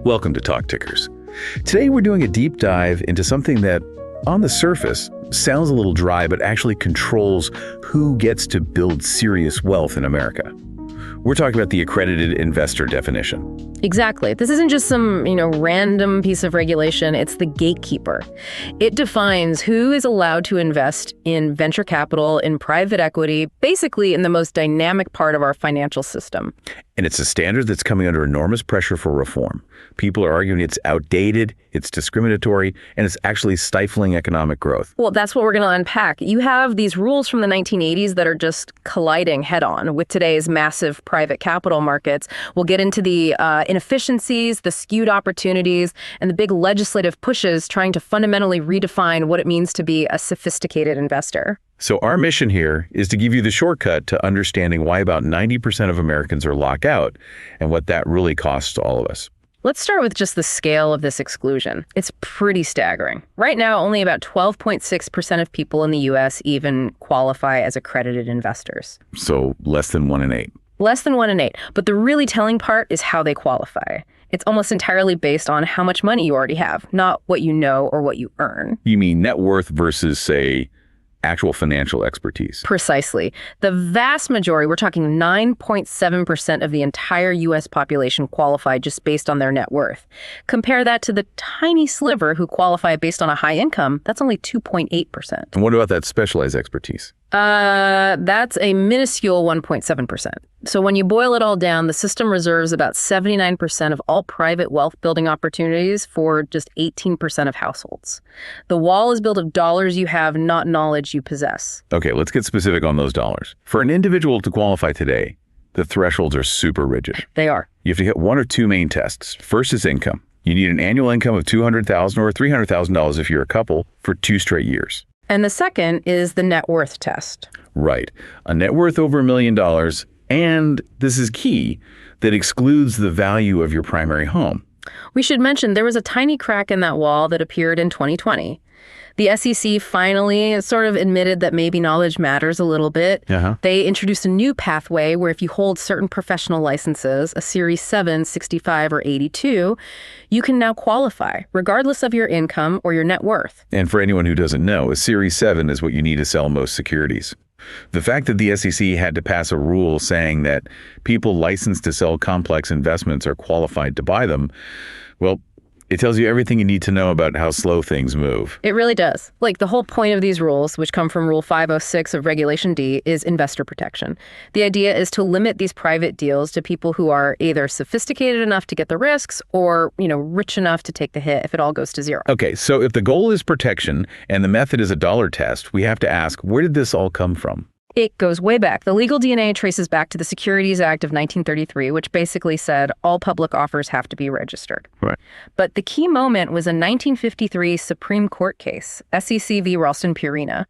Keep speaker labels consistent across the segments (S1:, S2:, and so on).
S1: Welcome to Talk Tickers. Today we're doing a deep dive into something that, on the surface, sounds a little dry, but actually controls who gets to build serious wealth in America. We're talking about the accredited investor definition.
S2: Exactly. This isn't just some, random piece of regulation. It's the gatekeeper. It defines who is allowed to invest in venture capital, in private equity, basically in the most dynamic part of our financial system.
S1: And it's a standard that's coming under enormous pressure for reform. People are arguing it's outdated, it's discriminatory, and it's actually stifling economic growth.
S2: Well, that's what we're going to unpack. You have these rules from the 1980s that are just colliding head-on with today's massive private capital markets. We'll get into the inefficiencies, the skewed opportunities, and the big legislative pushes trying to fundamentally redefine what it means to be a sophisticated investor.
S1: So our mission here is to give you the shortcut to understanding why about 90% of Americans are locked out and what that really costs to all of us.
S2: Let's start with just the scale of this exclusion. It's pretty staggering. Right now, only about 12.6% of people in the U.S. even qualify as accredited investors.
S1: So less than 1 in 8.
S2: Less than 1 in 8. But the really telling part is how they qualify. It's almost entirely based on how much money you already have, not what you know or what you earn.
S1: You mean net worth versus, say, actual financial expertise?
S2: Precisely. The vast majority, we're talking 9.7% of the entire U.S. population qualify just based on their net worth. Compare that to the tiny sliver who qualify based on a high income. That's only 2.8%.
S1: And what about that specialized expertise?
S2: That's a minuscule 1.7%. So when you boil it all down, the system reserves about 79% of all private wealth building opportunities for just 18% of households. The wall is built of dollars you have, not knowledge you possess.
S1: Okay, let's get specific on those dollars. For an individual to qualify today, the thresholds are super rigid.
S2: They are.
S1: You have to hit one or two main tests. First is income. You need an annual income of $200,000 or $300,000 if you're a couple for 2 straight years.
S2: And the second is the net worth test.
S1: Right. A net worth over $1 million, and this is key, that excludes the value of your primary home.
S2: We should mention there was a tiny crack in that wall that appeared in 2020. The SEC finally sort of admitted that maybe knowledge matters a little bit. They introduced a new pathway where if you hold certain professional licenses, a Series 7, 65, or 82, you can now qualify, regardless of your income or your net worth.
S1: And for anyone who doesn't know, a Series 7 is what you need to sell most securities. The fact that the SEC had to pass a rule saying that people licensed to sell complex investments are qualified to buy them, well, it tells you everything you need to know about how slow things move.
S2: It really does. Like the whole point of these rules, which come from Rule 506 of Regulation D, is investor protection. The idea is to limit these private deals to people who are either sophisticated enough to get the risks or, rich enough to take the hit if it all goes to zero.
S1: Okay, so if the goal is protection and the method is a dollar test, we have to ask, where did this all come from?
S2: It goes way back. The legal DNA traces back to the Securities Act of 1933, which basically said all public offers have to be registered.
S1: Right.
S2: But the key moment was a 1953 Supreme Court case, SEC v. Ralston-Purina.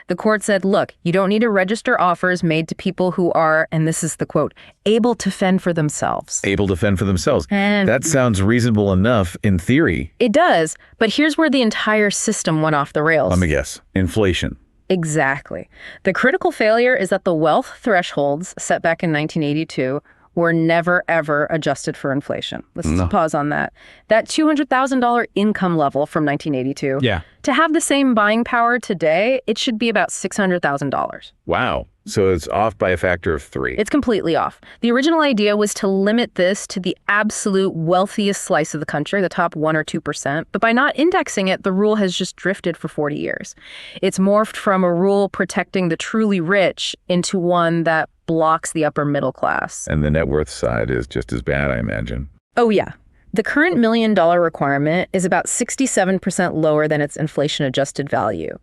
S2: The court said, look, you don't need to register offers made to people who are, and this is the quote, able to fend for themselves.
S1: Able to fend for themselves.
S2: And
S1: that sounds reasonable enough in theory.
S2: It does, but here's where the entire system went off the rails.
S1: Let me guess. Inflation.
S2: Exactly. The critical failure is that the wealth thresholds set back in 1982 were never, ever adjusted for inflation. Let's pause on that. That $200,000 income level from 1982, to have the same buying power today, it should be about $600,000.
S1: Wow. So it's off by a factor of 3.
S2: It's completely off. The original idea was to limit this to the absolute wealthiest slice of the country, the top 1 or 2%. But by not indexing it, the rule has just drifted for 40 years. It's morphed from a rule protecting the truly rich into one that blocks the upper middle class.
S1: And the net worth side is just as bad, I imagine.
S2: Oh, yeah. The current $1 million requirement is about 67% lower than its inflation-adjusted value.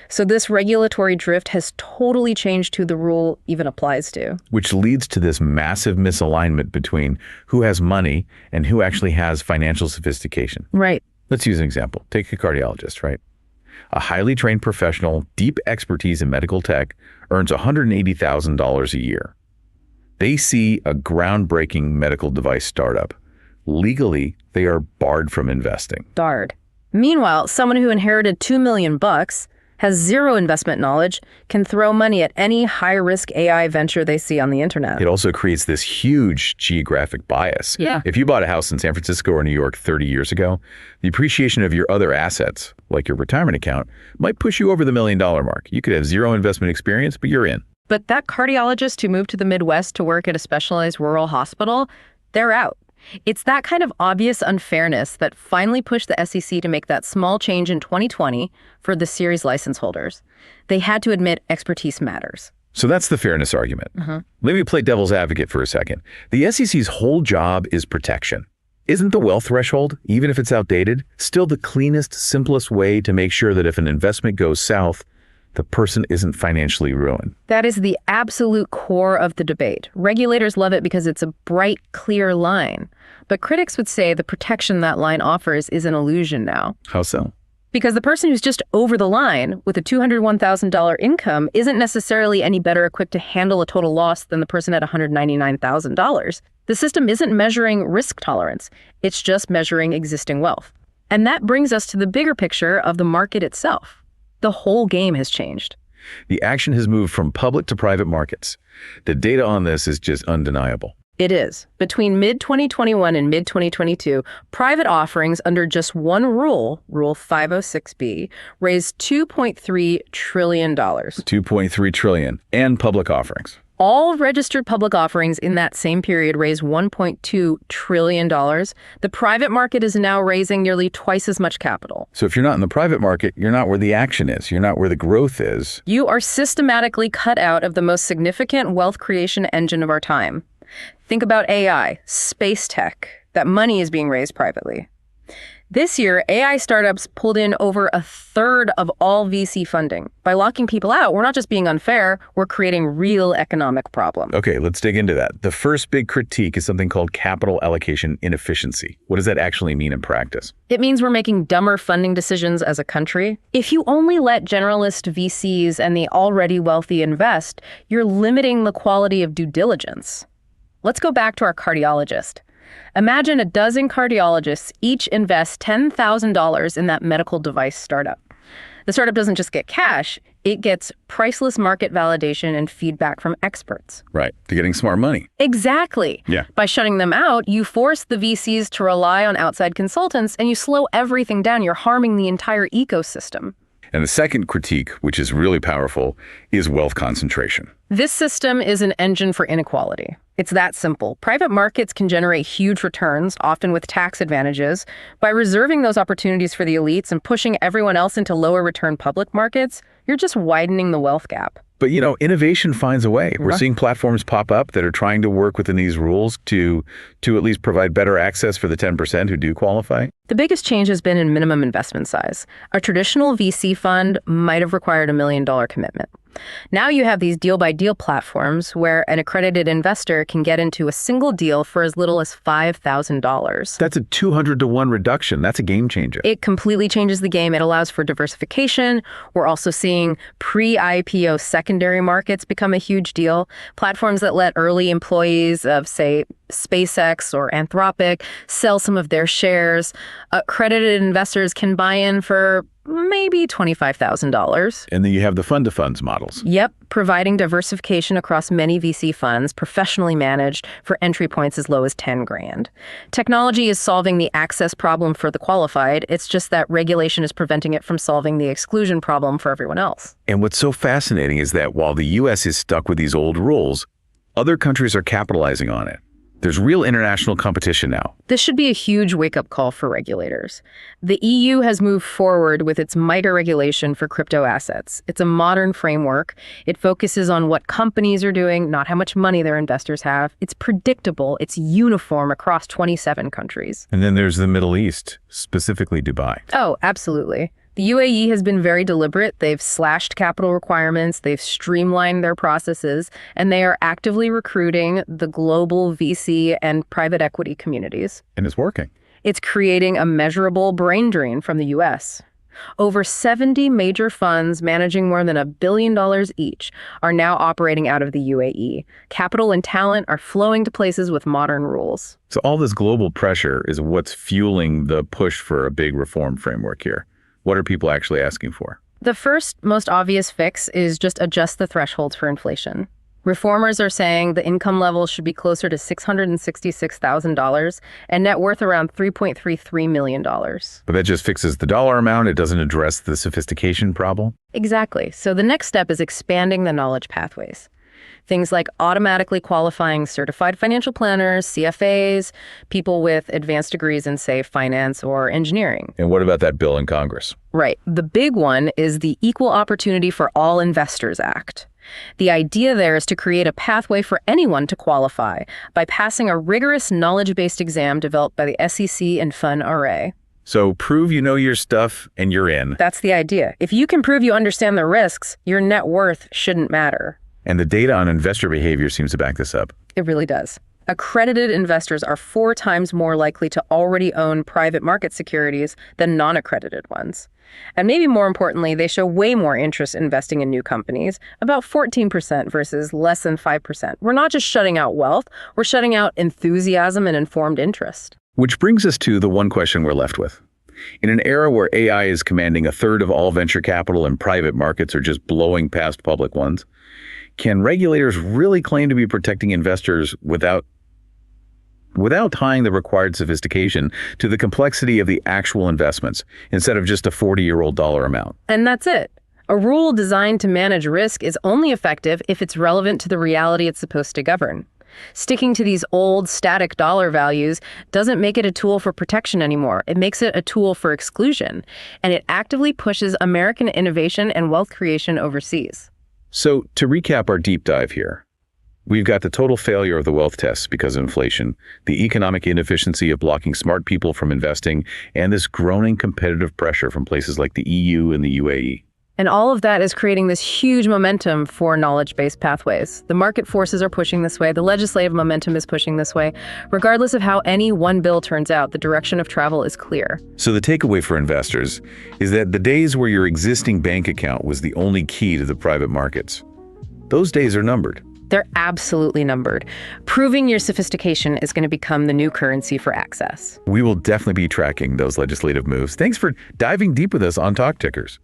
S2: So this regulatory drift has totally changed who the rule even applies to.
S1: Which leads to this massive misalignment between who has money and who actually has financial sophistication.
S2: Right.
S1: Let's use an example. Take a cardiologist, right? A highly trained professional, deep expertise in medical tech, earns $180,000 a year. They see a groundbreaking medical device startup. Legally, they are barred from investing.
S2: Barred. Meanwhile, someone who inherited $2 million has zero investment knowledge, can throw money at any high-risk AI venture they see on the internet.
S1: It also creates this huge geographic bias.
S2: Yeah.
S1: If you bought a house in San Francisco or New York 30 years ago, the appreciation of your other assets, like your retirement account, might push you over the $1 million mark. You could have zero investment experience, but you're in.
S2: But that cardiologist who moved to the Midwest to work at a specialized rural hospital, they're out. It's that kind of obvious unfairness that finally pushed the SEC to make that small change in 2020 for the series license holders. They had to admit expertise matters.
S1: So that's the fairness argument. Let me play devil's advocate for a second. The SEC's whole job is protection. Isn't the wealth threshold, even if it's outdated, still the cleanest, simplest way to make sure that if an investment goes south, the person isn't financially ruined?
S2: That is the absolute core of the debate. Regulators love it because it's a bright, clear line. But critics would say the protection that line offers is an illusion now.
S1: How so?
S2: Because the person who's just over the line with a $201,000 income isn't necessarily any better equipped to handle a total loss than the person at $199,000. The system isn't measuring risk tolerance. It's just measuring existing wealth. And that brings us to the bigger picture of the market itself. The whole game has changed.
S1: The action has moved from public to private markets. The data on this is just undeniable.
S2: It is. Between mid-2021 and mid-2022, private offerings under just one rule, Rule 506B, raised $2.3 trillion.
S1: $2.3 trillion. And public offerings.
S2: All registered public offerings in that same period raised $1.2 trillion. The private market is now raising nearly twice as much capital.
S1: So if you're not in the private market, you're not where the action is. You're not where the growth is.
S2: You are systematically cut out of the most significant wealth creation engine of our time. Think about AI, space tech. That money is being raised privately. This year, AI startups pulled in over a third of all VC funding. By locking people out, we're not just being unfair, we're creating real economic problems.
S1: Okay, let's dig into that. The first big critique is something called capital allocation inefficiency. What does that actually mean in practice?
S2: It means we're making dumber funding decisions as a country. If you only let generalist VCs and the already wealthy invest, you're limiting the quality of due diligence. Let's go back to our cardiologist. Imagine a dozen cardiologists each invest $10,000 in that medical device startup. The startup doesn't just get cash, it gets priceless market validation and feedback from experts.
S1: Right. They're getting smart money.
S2: Exactly.
S1: Yeah.
S2: By shutting them out, you force the VCs to rely on outside consultants and you slow everything down. You're harming the entire ecosystem.
S1: And the second critique, which is really powerful, is wealth concentration.
S2: This system is an engine for inequality. It's that simple. Private markets can generate huge returns, often with tax advantages. By reserving those opportunities for the elites and pushing everyone else into lower return public markets, you're just widening the wealth gap.
S1: But, innovation finds a way. We're seeing platforms pop up that are trying to work within these rules to at least provide better access for the 10% who do qualify.
S2: The biggest change has been in minimum investment size. A traditional VC fund might have required $1 million commitment. Now you have these deal-by-deal platforms where an accredited investor can get into a single deal for as little as $5,000.
S1: That's a 200-to-1 reduction. That's a game changer.
S2: It completely changes the game. It allows for diversification. We're also seeing pre-IPO secondary markets become a huge deal. Platforms that let early employees of, say, SpaceX or Anthropic sell some of their shares. Accredited investors can buy in for maybe $25,000.
S1: And then you have the fund-to-funds models.
S2: Yep, providing diversification across many VC funds, professionally managed for entry points as low as 10 grand. Technology is solving the access problem for the qualified. It's just that regulation is preventing it from solving the exclusion problem for everyone else.
S1: And what's so fascinating is that while the U.S. is stuck with these old rules, other countries are capitalizing on it. There's real international competition now.
S2: This should be a huge wake-up call for regulators. The EU has moved forward with its MITRE regulation for crypto assets. It's a modern framework. It focuses on what companies are doing, not how much money their investors have. It's predictable. It's uniform across 27 countries.
S1: And then there's the Middle East, specifically Dubai.
S2: Oh, absolutely. The UAE has been very deliberate. They've slashed capital requirements, they've streamlined their processes, and they are actively recruiting the global VC and private equity communities.
S1: And it's working.
S2: It's creating a measurable brain drain from the U.S. Over 70 major funds managing more than $1 billion each are now operating out of the UAE. Capital and talent are flowing to places with modern rules.
S1: So all this global pressure is what's fueling the push for a big reform framework here. What are people actually asking for?
S2: The first, most obvious fix is just adjust the thresholds for inflation. Reformers are saying the income level should be closer to $666,000 and net worth around $3.33 million.
S1: But that just fixes the dollar amount. It doesn't address the sophistication problem.
S2: Exactly. So the next step is expanding the knowledge pathways. Things like automatically qualifying certified financial planners, CFAs, people with advanced degrees in, say, finance or engineering.
S1: And what about that bill in Congress?
S2: Right. The big one is the Equal Opportunity for All Investors Act. The idea there is to create a pathway for anyone to qualify by passing a rigorous knowledge-based exam developed by the SEC and FunRA.
S1: So prove you know your stuff and you're in.
S2: That's the idea. If you can prove you understand the risks, your net worth shouldn't matter.
S1: And the data on investor behavior seems to back this up.
S2: It really does. Accredited investors are 4 times more likely to already own private market securities than non-accredited ones. And maybe more importantly, they show way more interest in investing in new companies, about 14% versus less than 5%. We're not just shutting out wealth, we're shutting out enthusiasm and informed interest.
S1: Which brings us to the one question we're left with. In an era where AI is commanding a third of all venture capital and private markets are just blowing past public ones, can regulators really claim to be protecting investors without tying the required sophistication to the complexity of the actual investments instead of just a 40-year-old dollar amount?
S2: And that's it. A rule designed to manage risk is only effective if it's relevant to the reality it's supposed to govern. Sticking to these old static dollar values doesn't make it a tool for protection anymore. It makes it a tool for exclusion, and it actively pushes American innovation and wealth creation overseas.
S1: So to recap our deep dive here, we've got the total failure of the wealth tests because of inflation, the economic inefficiency of blocking smart people from investing, and this growing competitive pressure from places like the EU and the UAE.
S2: And all of that is creating this huge momentum for knowledge-based pathways. The market forces are pushing this way. The legislative momentum is pushing this way. Regardless of how any one bill turns out, the direction of travel is clear.
S1: So the takeaway for investors is that the days where your existing bank account was the only key to the private markets, those days are numbered.
S2: They're absolutely numbered. Proving your sophistication is going to become the new currency for access.
S1: We will definitely be tracking those legislative moves. Thanks for diving deep with us on Talk Tickers.